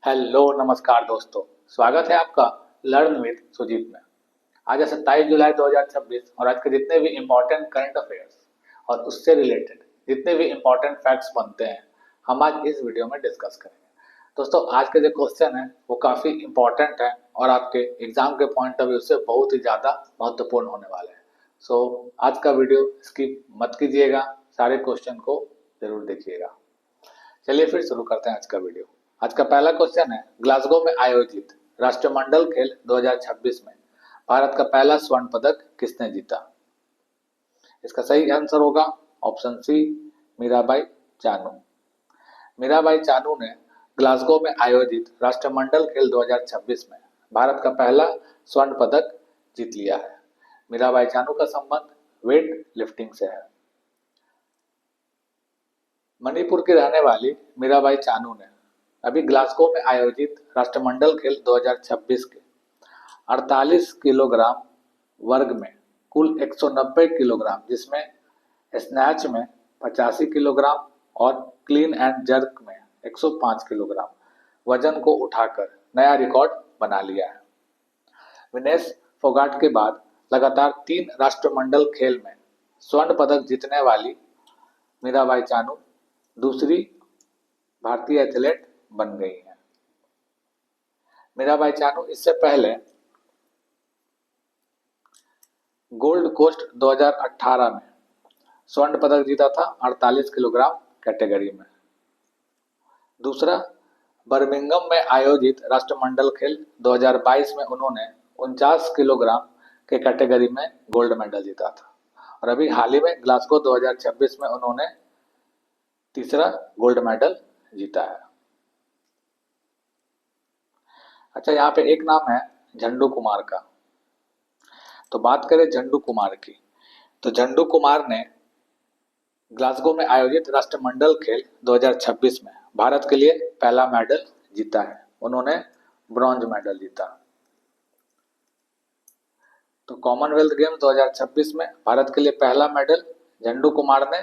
Hello नमस्कार दोस्तों। स्वागत है आपका लर्न विद सुजीत में। आज है 27 जुलाई 2026 और आज के जितने भी इम्पोर्टेंट करंट अफेयर्स और उससे रिलेटेड जितने भी इम्पोर्टेंट फैक्ट्स बनते हैं हम आज इस वीडियो में डिस्कस करेंगे। दोस्तों आज के जो क्वेश्चन है वो काफ़ी इम्पोर्टेंट है और आपके एग्जाम के पॉइंट ऑफ व्यू से बहुत ही ज़्यादा महत्वपूर्ण होने वाले हैं। सो आज का वीडियो स्किप मत कीजिएगा, सारे क्वेश्चन को जरूर देखिएगा। चलिए फिर शुरू करते हैं आज का वीडियो। आज का पहला क्वेश्चन है, ग्लासगो में आयोजित राष्ट्रमंडल खेल 2026 में भारत का पहला स्वर्ण पदक किसने जीता? इसका सही आंसर होगा ऑप्शन सी, मीराबाई चानू। मीराबाई चानू ने ग्लासगो में आयोजित राष्ट्रमंडल खेल 2026 में भारत का पहला स्वर्ण पदक जीत लिया है। मीराबाई चानू का संबंध वेट लिफ्टिंग से है। मणिपुर की रहने वाली मीराबाई चानू ने अभी ग्लासगो में आयोजित राष्ट्रमंडल खेल 2026 के 48 किलोग्राम वर्ग में कुल 190 किलोग्राम, जिसमें स्नैच में 85 किलोग्राम और क्लीन एंड जर्क में 105 किलोग्राम वजन को उठाकर नया रिकॉर्ड बना लिया है। विनेश फोगाट के बाद लगातार 3 राष्ट्रमंडल खेल में स्वर्ण पदक जीतने वाली मीराबाई चानू दूसरी भारतीय एथलीट बन गई है। मीराबाई चानू इससे पहले गोल्ड कोस्ट 2018 में स्वर्ण पदक जीता था 48 किलोग्राम कैटेगरी में। दूसरा, बर्मिंघम में आयोजित राष्ट्रमंडल खेल 2022 में उन्होंने 49 किलोग्राम के कैटेगरी में गोल्ड मेडल जीता था और अभी हाल ही में ग्लासगो 2026 में उन्होंने तीसरा गोल्ड मेडल जीता है। अच्छा, यहाँ पे एक नाम है झंडू कुमार का। तो बात करें झंडू कुमार की, तो झंडू कुमार ने ग्लासगो में आयोजित राष्ट्रमंडल खेल 2026 में भारत के लिए पहला मेडल जीता है। उन्होंने ब्रॉन्ज मेडल जीता। तो कॉमनवेल्थ गेम 2026 में भारत के लिए पहला मेडल झंडू कुमार ने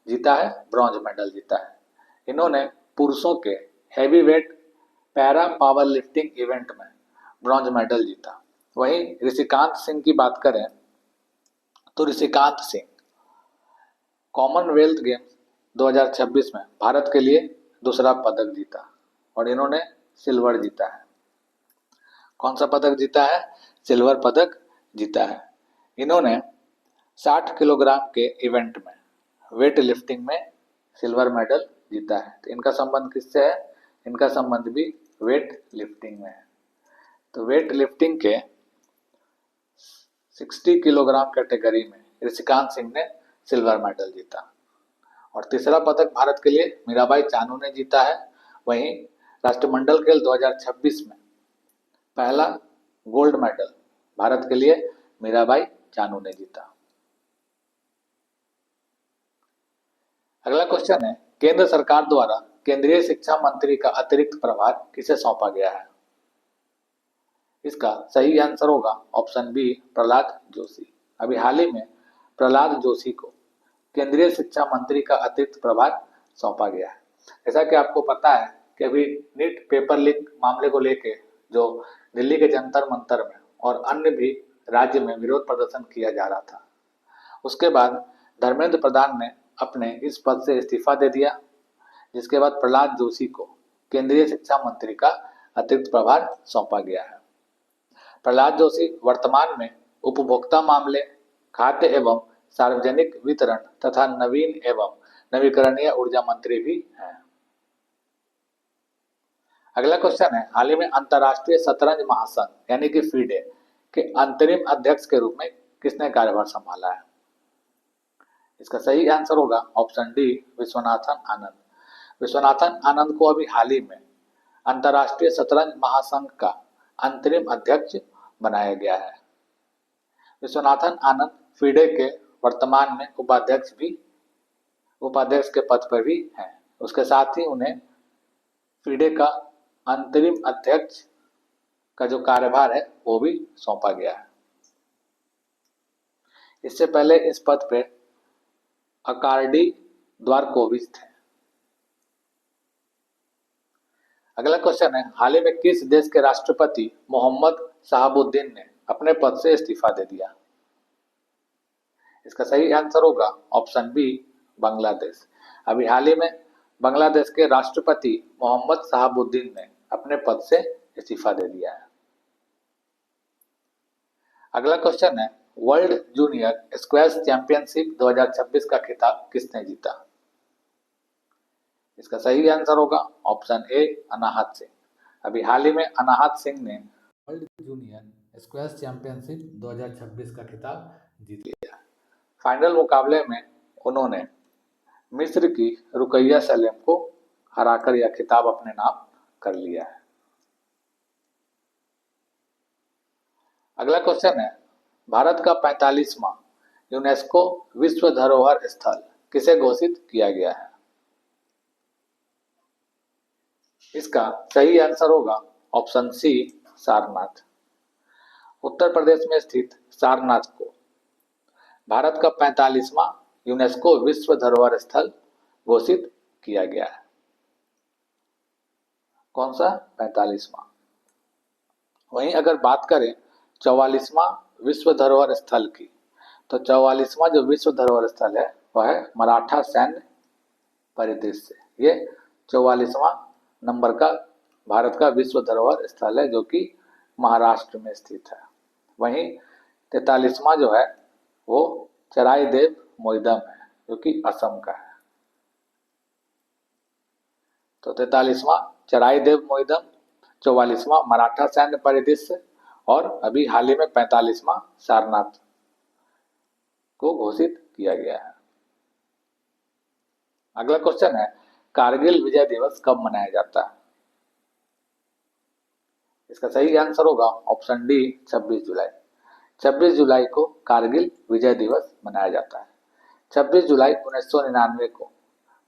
जीता है, ब्रॉन्ज मेडल जीता है। इन्होंने पुरुषों के heavy weight para power lifting event में ब्रॉन्ज मेडल जीता। वहीं ऋषिकांत सिंह की बात करें तो ऋषिकांत सिंह कॉमनवेल्थ गेम्स 2026 में भारत के लिए दूसरा पदक जीता और इन्होंने सिल्वर जीता है। कौन सा पदक जीता है? सिल्वर पदक जीता है। इन्होंने 60 किलोग्राम के इवेंट में वेट लिफ्टिंग में सिल्वर मेडल जीता है। तो इनका संबंध किससे है? इनका संबंध भी वेट लिफ्टिंग में है। तो वेट लिफ्टिंग के 60 किलोग्राम कैटेगरी में ऋषिकांत सिंह ने सिल्वर मेडल जीता और तीसरा पदक भारत के लिए मीराबाई चानू ने जीता है। वहीं राष्ट्रमंडल खेल 2026 में पहला गोल्ड मेडल भारत के लिए मीराबाई चानू ने जीता। अगला क्वेश्चन है, केंद्र सरकार द्वारा केंद्रीय शिक्षा मंत्री का अतिरिक्त प्रभार किसे सौंपा गया है? इसका सही आंसर होगा ऑप्शन बी, प्रहलाद जोशी। अभी हाल ही में प्रहलाद जोशी को केंद्रीय शिक्षा मंत्री का अतिरिक्त प्रभार सौंपा गया है। जैसा कि आपको पता है कि अभी नीट पेपर लीक मामले को लेके जो दिल्ली के जंतर मंतर में और अन्य भी राज्य में विरोध प्रदर्शन किया जा रहा था, उसके बाद धर्मेंद्र प्रधान ने अपने इस पद से इस्तीफा दे दिया, जिसके बाद प्रहलाद जोशी को केंद्रीय शिक्षा मंत्री का अतिरिक्त प्रभार सौंपा गया है। प्रहलाद जोशी वर्तमान में उपभोक्ता मामले, खाद्य एवं सार्वजनिक वितरण तथा नवीन एवं नवीकरणीय ऊर्जा मंत्री भी हैं। अगला क्वेश्चन है, हाल ही में अंतर्राष्ट्रीय शतरंज महासंघ यानी कि फीडे के अंतरिम अध्यक्ष के रूप में किसने कार्यभार संभाला है? इसका सही आंसर होगा ऑप्शन डी, विश्वनाथन आनंद। विश्वनाथन आनंद को अभी हाल ही में अंतर्राष्ट्रीय शतरंज महासंघ का अंतरिम अध्यक्ष बनाया गया है। विश्वनाथन आनंद फीडे के वर्तमान में उपाध्यक्ष के पद पर भी हैं। उसके साथ ही उन्हें फीडे का अंतरिम अध्यक्ष का जो कार्यभार है वो भी सौंपा गया है। इससे पहले इस पद पे अकार्डी द्वारकोविच थे। अगला क्वेश्चन है, हाल ही में किस देश के राष्ट्रपति मोहम्मद शहाबुद्दीन ने अपने पद से इस्तीफा दे दिया? इसका सही आंसर होगा ऑप्शन बी, बांग्लादेश। अभी हाल ही में बांग्लादेश के राष्ट्रपति मोहम्मद शहाबुद्दीन ने अपने पद से इस्तीफा दे दिया है। अगला क्वेश्चन है, वर्ल्ड जूनियर स्क्वैश चैंपियनशिप 2026 का खिताब किसने जीता? इसका सही आंसर होगा ऑप्शन ए, अनाहत सिंह। अभी हाल ही में अनाहत सिंह ने वर्ल्ड जूनियर स्क्वैश चैंपियनशिप 2026 का खिताब जीत लिया। फाइनल मुकाबले में उन्होंने मिस्र की रुकैया सलेम को हराकर यह खिताब अपने नाम कर लिया है। अगला क्वेश्चन है, भारत का 45वां यूनेस्को विश्व धरोहर स्थल किसे घोषित किया गया है? इसका सही आंसर होगा ऑप्शन सी, सारनाथ। उत्तर प्रदेश में स्थित सारनाथ को भारत का 45वां यूनेस्को विश्व धरोहर स्थल घोषित किया गया है। कौन सा? 45वां। वहीं अगर बात करें 44वां विश्व धरोहर स्थल की, तो 44वां जो विश्व धरोहर स्थल है वह है मराठा सैन्य परिदृश्य। ये 44वां नंबर का भारत का विश्व धरोहर स्थल है जो कि महाराष्ट्र में स्थित है। वहीं 43वां जो है वो चराईदेव मोइदम है जो कि असम का है। तो 43वां चराईदेव मोइदम, 44वां मराठा सैन्य परिदृश्य और अभी हाल ही में 45वां सारनाथ को घोषित किया गया है। अगला क्वेश्चन है, कारगिल विजय दिवस कब मनाया जाता है? इसका सही आंसर होगा ऑप्शन डी, 26 जुलाई। 26 जुलाई को कारगिल विजय दिवस मनाया जाता है। 26 जुलाई 1999 को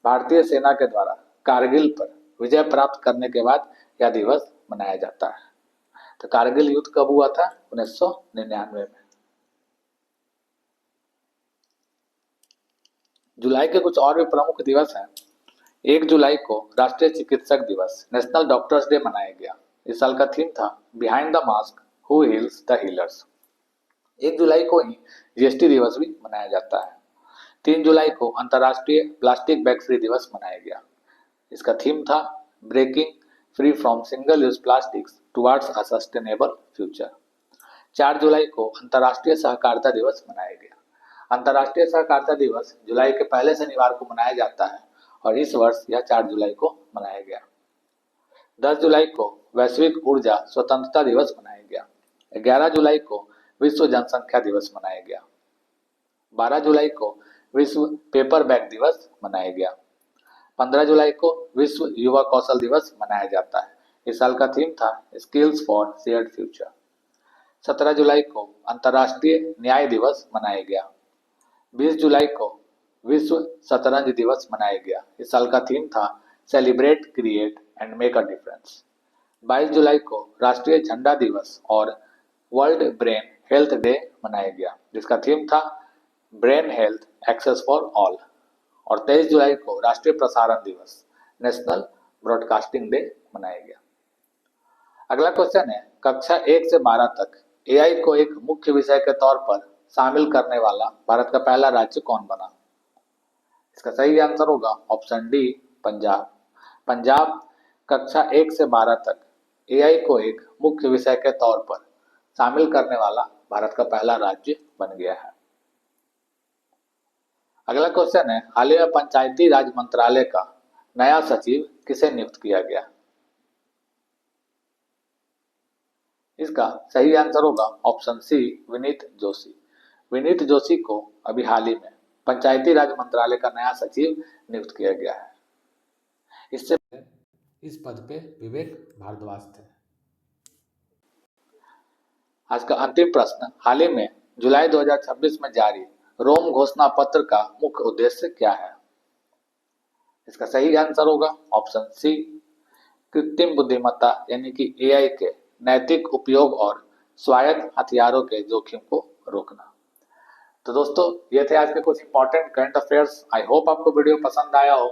भारतीय सेना के द्वारा कारगिल पर विजय प्राप्त करने के बाद यह दिवस मनाया जाता है। तो कारगिल युद्ध कब हुआ था? 1999 में। जुलाई के कुछ और भी प्रमुख दिवस हैं। 1 जुलाई को राष्ट्रीय चिकित्सक दिवस, नेशनल डॉक्टर्स डे मनाया गया। इस साल का थीम था behind the mask who heels the healers. 1 जुलाई को ही जीएसटी दिवस भी मनाया जाता है। 3 जुलाई को अंतर्राष्ट्रीय प्लास्टिक बैग फ्री दिवस मनाया गया। इसका थीम था breaking free from single use plastics towards a sustainable future. 4 जुलाई को अंतर्राष्ट्रीय सहकारिता दिवस मनाया गया। अंतर्राष्ट्रीय सहकारिता दिवस जुलाई के पहले शनिवार को मनाया जाता है और इस वर्ष यह 4 जुलाई को मनाया गया। 10 जुलाई को वैश्विक ऊर्जा स्वतंत्रता दिवस मनाया गया। 11 जुलाई को विश्व जनसंख्या दिवस मनाया गया। 12 जुलाई को विश्व पेपर बैग दिवस मनाया गया। 15 जुलाई को विश्व युवा कौशल दिवस मनाया जाता है। इस साल का थीम था स्किल्स फॉर शेयर्ड फ्यूचर। 17 जुलाई को अंतर्राष्ट्रीय न्याय दिवस मनाया गया। 20 जुलाई को विश्व शतरंज दिवस मनाया गया। इस साल का थीम था celebrate, create and make a difference. 22 जुलाई को राष्ट्रीय झंडा दिवस और वर्ल्ड ब्रेन हेल्थ डे मनाया गया, जिसका थीम था brain health access for all. और 23 जुलाई को राष्ट्रीय प्रसारण दिवस, नेशनल ब्रॉडकास्टिंग डे मनाया गया। अगला क्वेश्चन है, कक्षा 1 से 12 तक एआई को एक मुख्य विषय के तौर पर शामिल करने वाला भारत का पहला राज्य कौन बना? इसका सही आंसर होगा ऑप्शन डी, पंजाब। पंजाब कक्षा 1 से 12 तक एआई को एक मुख्य विषय के तौर पर शामिल करने वाला भारत का पहला राज्य बन गया है। अगला क्वेश्चन है, हाल ही में पंचायती राज मंत्रालय का नया सचिव किसे नियुक्त किया गया? इसका सही आंसर होगा ऑप्शन सी, विनीत जोशी। विनीत जोशी को अभी हाल ही में पंचायती राज मंत्रालय का नया सचिव नियुक्त किया गया है। इससे इस पद पे विवेक भारद्वाज थे। आज का अंतिम प्रश्न, हाल ही में जुलाई 2026 में जारी रोम घोषणा पत्र का मुख्य उद्देश्य क्या है? इसका सही आंसर होगा ऑप्शन सी, कृत्रिम बुद्धिमत्ता यानी कि एआई के नैतिक उपयोग और स्वायत्त हथियारों के जोखिम को रोकना। तो दोस्तों, ये थे आज के कुछ important current affairs. I hope आपको वीडियो पसंद आया हो।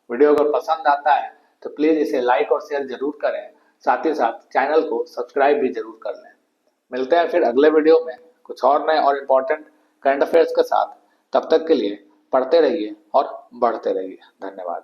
वीडियो अगर पसंद आता है तो प्लीज़ इसे लाइक और शेयर जरूर करें, साथ ही साथ चैनल को सब्सक्राइब भी जरूर कर लें। मिलते हैं फिर अगले वीडियो में कुछ और नए और इम्पोर्टेंट करंट अफेयर्स के साथ। तब तक के लिए पढ़ते रहिए और बढ़ते रहिए। धन्यवाद।